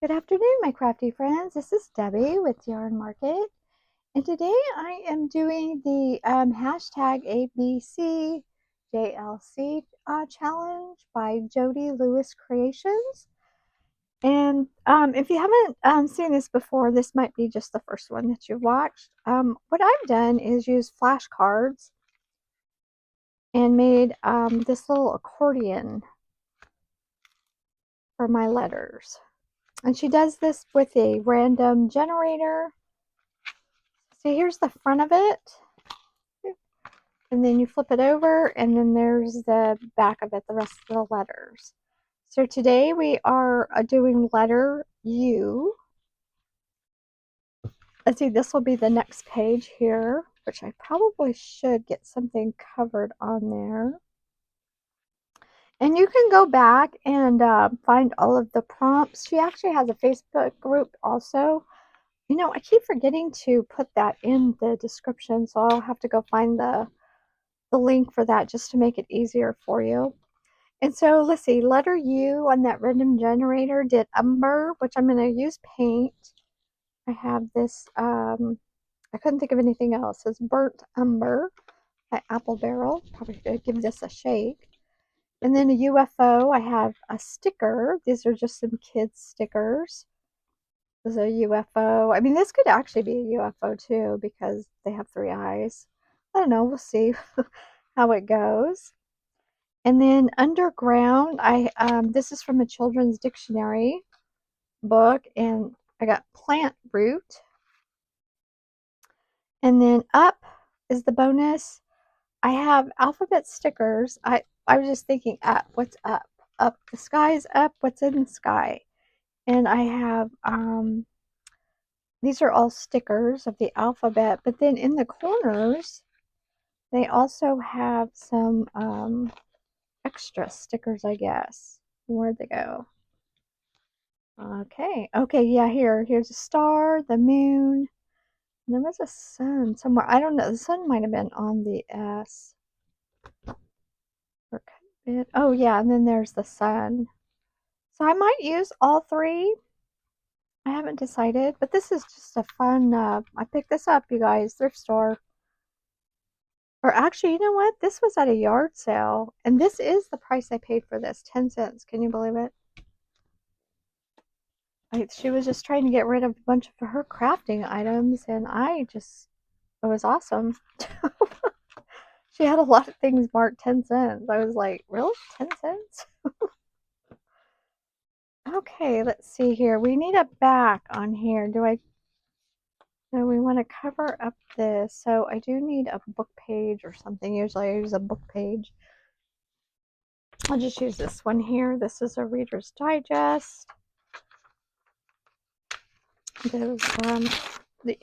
Good afternoon, my crafty friends. This is Debbie with Yarn Market, and today I am doing the hashtag ABCJLC challenge by Jody Lewis Creations. And if you haven't seen this before, this might be just the first one that you've watched. What I've done is use flashcards and made this little accordion for my letters. And she does this with a random generator. So here's the front of it. And then you flip it over, and then there's the back of it, the rest of the letters. So today we are doing letter U. Let's see, this will be the next page here, which I probably should get something covered on there. And you can go back and find all of the prompts. She actually has a Facebook group also. You know, I keep forgetting to put that in the description, so I'll have to go find the link for that just to make it easier for you. And so let's see, letter U on that random generator did Umber, which I'm going to use paint. I have this, I couldn't think of anything else. It's Burnt Umber by Apple Barrel. Probably should give this a shake. And then a UFO, I have a sticker. These are just some kids stickers. This is a UFO. I mean, this could actually be a UFO too because they have 3 eyes. I don't know, we'll see how it goes. And then underground, this is from a children's dictionary book, and I got plant root. And then up is the bonus. I have alphabet stickers. I was just thinking up, what's up? Up, the sky's up, what's in the sky? And I have, these are all stickers of the alphabet, but then in the corners, they also have some extra stickers, I guess. Where'd they go? Okay, yeah, here's a star, the moon. There was a sun somewhere. I don't know. The sun might have been on the S. Or could have been. Oh, yeah, and then there's the sun. So I might use all 3. I haven't decided, but this is just a fun, I picked this up, you guys, thrift store. Or actually, you know what? This was at a yard sale, and this is the price I paid for this, 10 cents. Can you believe it? She was just trying to get rid of a bunch of her crafting items, and it was awesome. She had a lot of things marked 10 cents. I was like, really? 10 cents? Okay, let's see here. We need a back on here. No, we want to cover up this. So I do need a book page or something. Usually I use a book page. I'll just use this one here. This is a Reader's Digest. Those,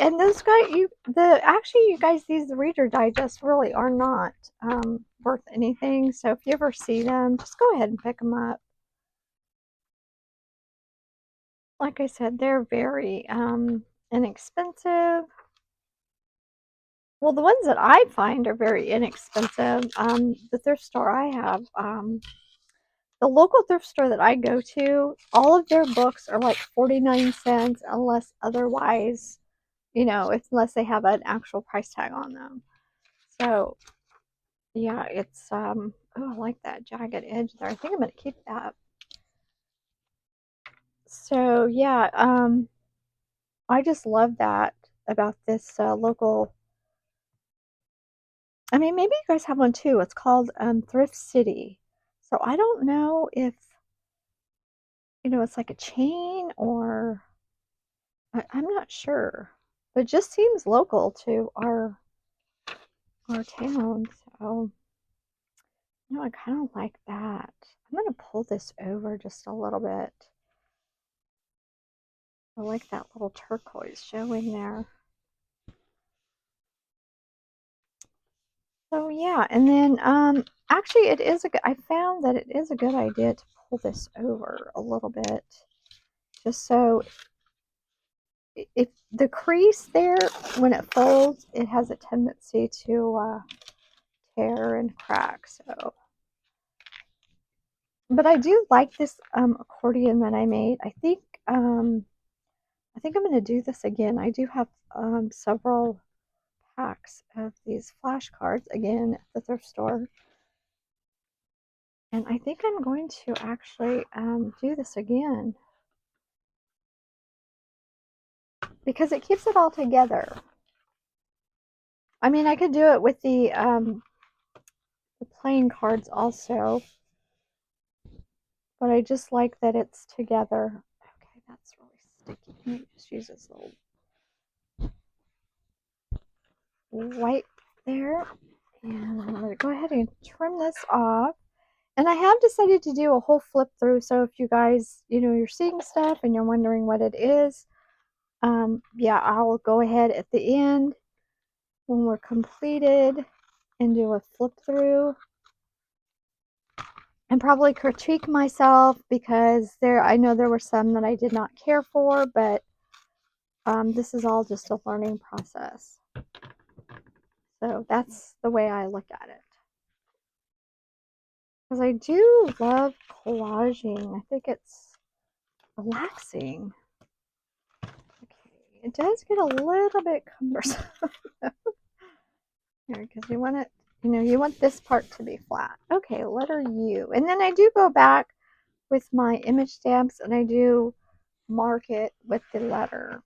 and those guys, actually, you guys, these Reader Digests really are not worth anything. So if you ever see them, just go ahead and pick them up. Like I said, they're very inexpensive. Well, the ones that I find are very inexpensive. The thrift store I have, the local thrift store that I go to, all of their books are like 49 cents unless otherwise, you know, unless they have an actual price tag on them. So, yeah, it's, oh, I like that jagged edge there. I think I'm going to keep that. So, yeah, I just love that about this local. I mean, maybe you guys have one too. It's called Thrift City. So I don't know if, you know, it's like a chain or I'm not sure. But it just seems local to our town. So, you know, I kind of like that. I'm going to pull this over just a little bit. I like that little turquoise showing there. So yeah, and then actually I found that it is a good idea to pull this over a little bit, just so if the crease there, when it folds, it has a tendency to tear and crack. So But I do like this accordion that I made. I think I'm going to do this again. I do have several packs of these flashcards again at the thrift store. And I think I'm going to actually do this again because it keeps it all together. I mean, I could do it with the playing cards also, but I just like that it's together. Okay, that's really sticky. Let me just use this little wipe there. And I'm going to go ahead and trim this off. And I have decided to do a whole flip through. So if you guys, you're seeing stuff and you're wondering what it is, yeah, I'll go ahead at the end when we're completed and do a flip through. And probably critique myself because I know there were some that I did not care for, but this is all just a learning process. So that's the way I look at it. Because I do love collaging. I think it's relaxing. Okay, it does get a little bit cumbersome. Here, because you want it, you want this part to be flat. Okay, letter U. And then I do go back with my image stamps and I do mark it with the letter.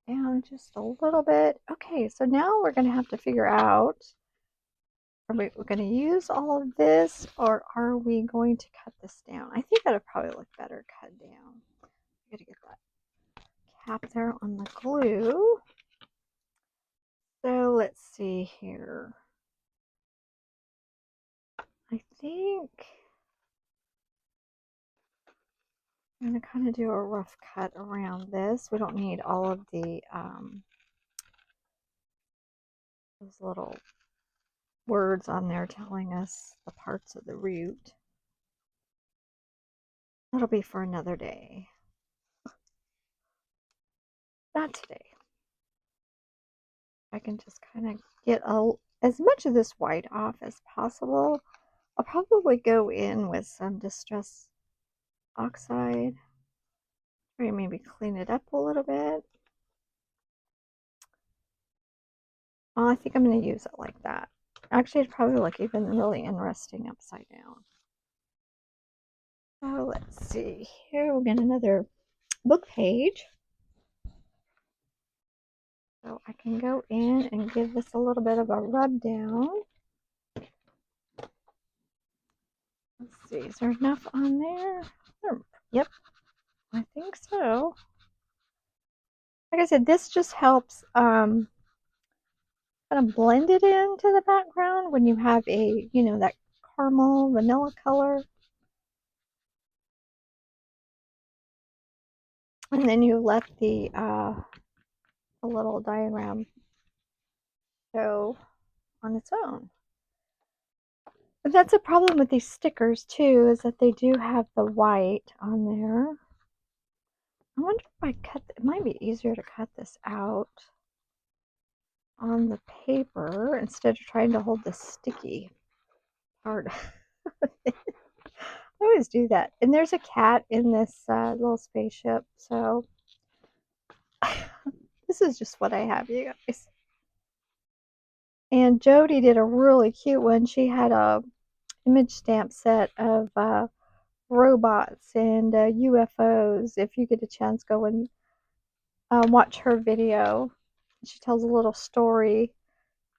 Down just a little bit. Okay, so now we're going to have to figure out, we're going to use all of this or are we going to cut this down? I think that would probably look better cut down. I gotta get that cap there on the glue. So let's see here. I think I'm going to kind of do a rough cut around this. We don't need all of the those little words on there telling us the parts of the root. That'll be for another day. Not today. I can just kind of get as much of this white off as possible. I'll probably go in with some Distress Oxide. Try to maybe clean it up a little bit. Oh, I think I'm going to use it like that. Actually, it'd probably look even really interesting upside down. So let's see. Here we'll get another book page. So I can go in and give this a little bit of a rub down. Let's see, is there enough on there? Yep, I think so. Like I said, this just helps kind of blend it into the background when you have a, that caramel vanilla color. And then you let the little diagram show on its own. But that's a problem with these stickers too, is that they do have the white on there. I wonder if I it might be easier to cut this out on the paper instead of trying to hold the sticky part. I always do that. And there's a cat in this little spaceship, so this is just what I have, you guys. And Jody did a really cute one. She had a image stamp set of robots and UFOs. If you get a chance, go and watch her video. She tells a little story.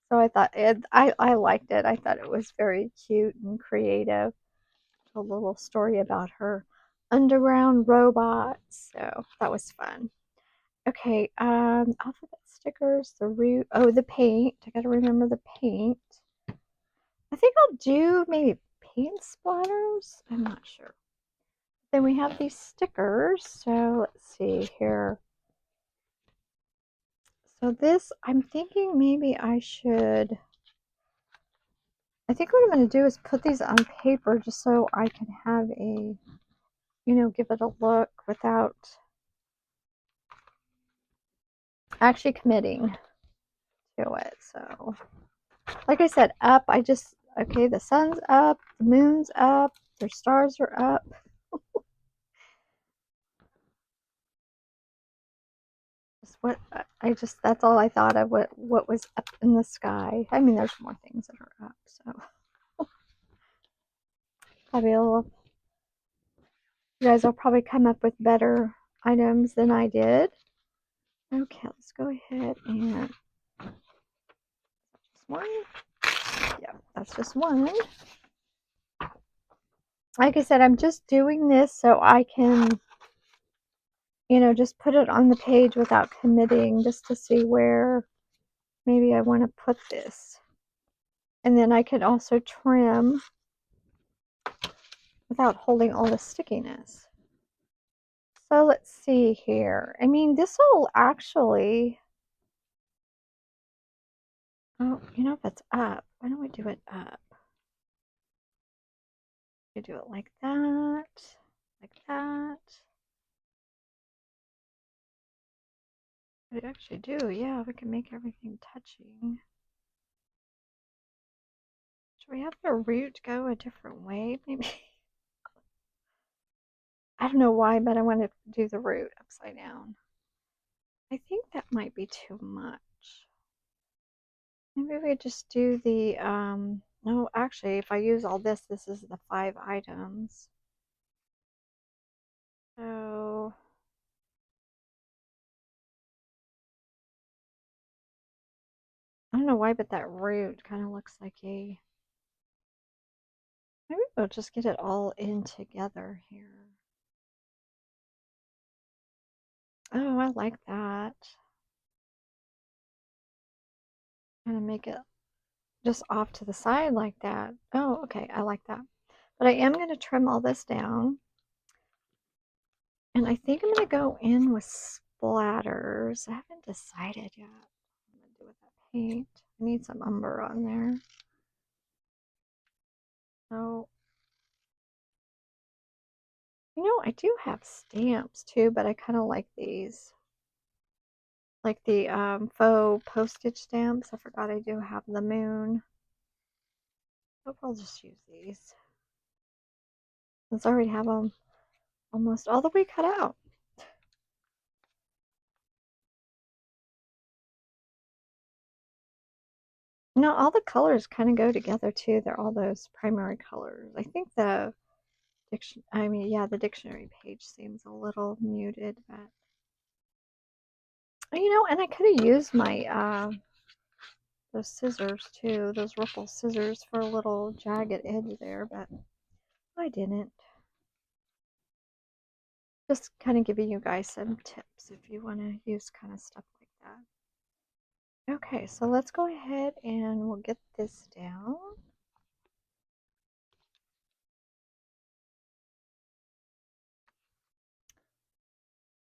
So I thought I liked it. I thought it was very cute and creative. A little story about her underground robots. So that was fun. Okay, alphabet stickers, the root. Oh, the paint. I gotta remember the paint. I think I'll do maybe paint splatters. I'm not sure. Then we have these stickers. So let's see here. So this, I'm thinking maybe I think what I'm going to do is put these on paper just so I can have a, give it a look without actually committing to it. So, like I said, up, I just Okay, the sun's up, the moon's up, their stars are up. What I just that's all I thought of what was up in the sky. I mean, there's more things that are up, so probably a little, you guys will probably come up with better items than I did. Okay, let's go ahead and just one. Yeah, that's just one. Like I said, I'm just doing this so I can, just put it on the page without committing, just to see where maybe I want to put this. And then I can also trim without holding all the stickiness. So let's see here. I mean, this will actually, oh, if it's up, why don't we do it up? We do it like that, like that. We actually do, yeah, we can make everything touching. Should we have the root go a different way, maybe? I don't know why, but I want to do the root upside down. I think that might be too much. Maybe we just do the, no, actually, if I use all this, this is the 5 items. So, I don't know why, but that root kind of looks like a, maybe we'll just get it all in together here. Oh, I like that. Kind of make it just off to the side like that. Oh, okay, I like that. But I am going to trim all this down. And I think I'm going to go in with splatters. I haven't decided yet what I'm going to do with that paint. I need some umber on there. So, I do have stamps too, but I kind of like these. Like the faux postage stamps. I forgot I do have the moon. Hope I'll just use these. Since I already have them almost all the way cut out. All the colors kind of go together too. They're all those primary colors. I think the the dictionary page seems a little muted, but and I could have used my those scissors too, those ripple scissors for a little jagged edge there, but I didn't. Just kind of giving you guys some tips if you want to use kind of stuff like that. Okay, so let's go ahead and we'll get this down.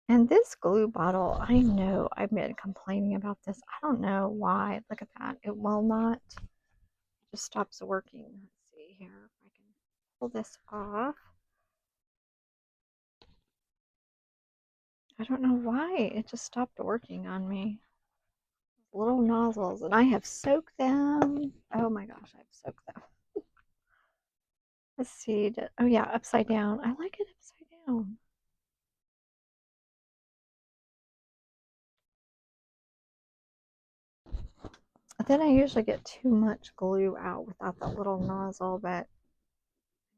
And this glue bottle, I know I've been complaining about this. I don't know why. Look at that. It will not. It just stops working. Let's see here if I can pull this off. I don't know why. It just stopped working on me. Little nozzles. And I have soaked them. Oh my gosh, I've soaked them. Let's see. Oh yeah, upside down. I like it upside down. Then I usually get too much glue out without that little nozzle, but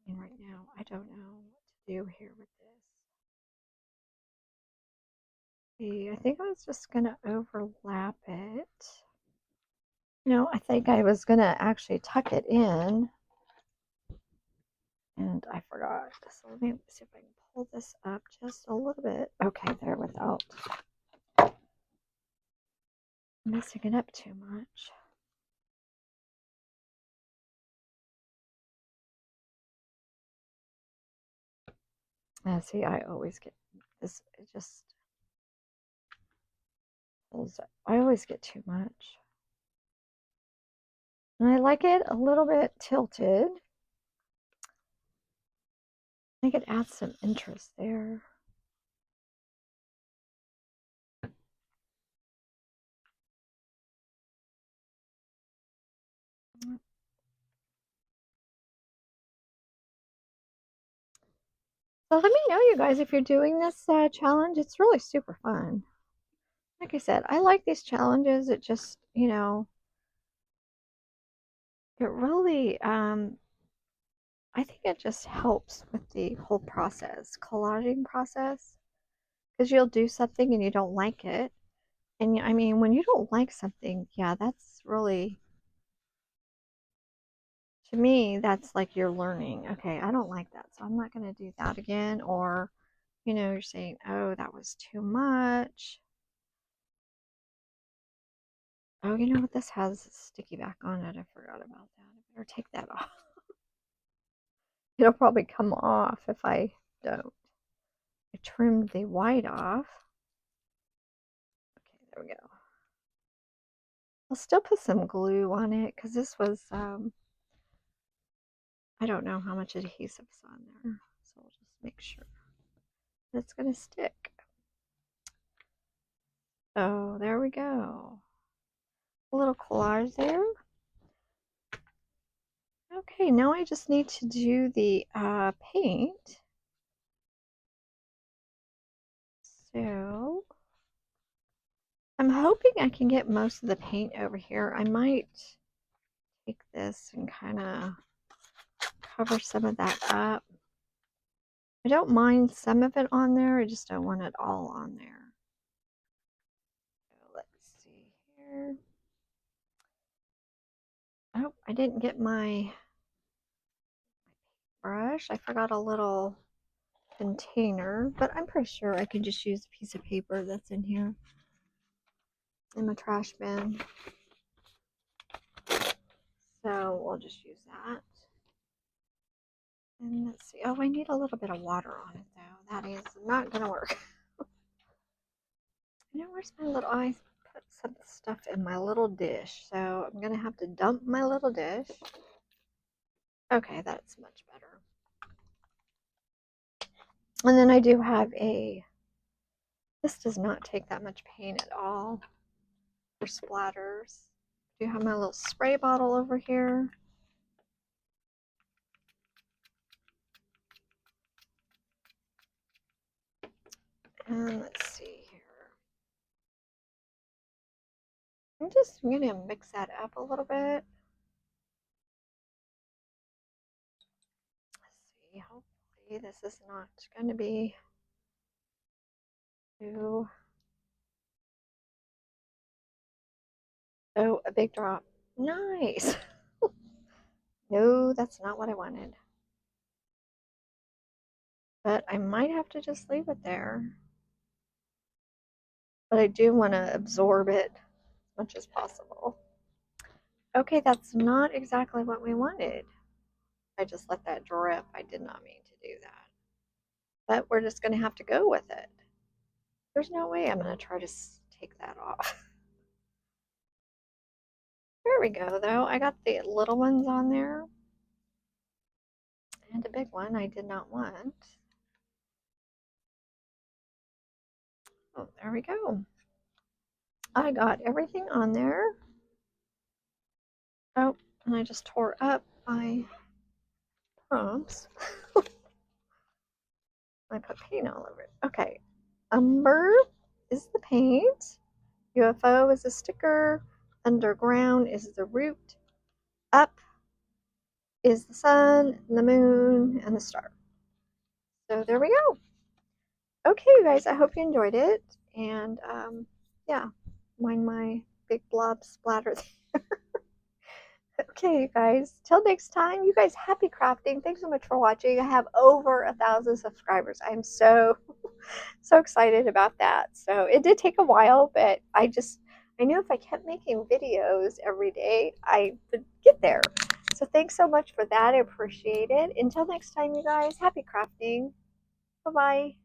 right now I don't know what to do here with this. See, I think I was just gonna overlap it. No, I think I was gonna actually tuck it in, and I forgot. So let me see if I can pull this up just a little bit. Okay, there, without messing it up too much. See, I always get this, it just pulls up. I always get too much. And I like it a little bit tilted. I think it adds some interest there. So let me know, you guys, if you're doing this challenge. It's really super fun. Like I said, I like these challenges. It just, you know, it really, I think it just helps with the whole process, collaging process, because you'll do something and you don't like it. And I mean, when you don't like something, yeah, that's really, to me, that's like you're learning. Okay, I don't like that, so I'm not going to do that again. Or, you know, you're saying, oh, that was too much. Oh, you know what? This has sticky back on it. I forgot about that. I better take that off. It'll probably come off if I don't. I trimmed the white off. Okay, there we go. I'll still put some glue on it because this was, I don't know how much adhesive's on there. So we'll just make sure it's going to stick. Oh, there we go. A little collage there. Okay, now I just need to do the paint. So I'm hoping I can get most of the paint over here. I might take this and kind of cover some of that up. I don't mind some of it on there. I just don't want it all on there. So let's see here. Oh, I didn't get my brush. I forgot a little container, but I'm pretty sure I can just use a piece of paper that's in here in my trash bin. So we'll just use that. And let's see. Oh, I need a little bit of water on it though. That is not gonna work. You know, where's my little, I put some stuff in my little dish. So I'm gonna have to dump my little dish. Okay, that's much better. And then I do have this does not take that much paint at all for splatters. I do have my little spray bottle over here. And let's see here. I'm just going to mix that up a little bit. Let's see. Hopefully this is not going to be too... Oh, a big drop. Nice. No, that's not what I wanted. But I might have to just leave it there. But I do want to absorb it as much as possible. Okay, that's not exactly what we wanted. I just let that drip. I did not mean to do that. But we're just going to have to go with it. There's no way I'm going to try to take that off. There we go, though. I got the little ones on there. And a big one I did not want. Oh, there we go. I got everything on there. Oh, and I just tore up my prompts. I put paint all over it. Okay. Umber is the paint. UFO is the sticker. Underground is the root. Up is the sun, the moon, and the star. So there we go. Okay, you guys, I hope you enjoyed it. And yeah, mind my big blob splatter there. Okay, you guys, till next time, you guys, happy crafting. Thanks so much for watching. I have over 1,000 subscribers. I'm so excited about that. So it did take a while, but I knew if I kept making videos every day, I would get there. So thanks so much for that. I appreciate it. Until next time, you guys, happy crafting. Bye-bye.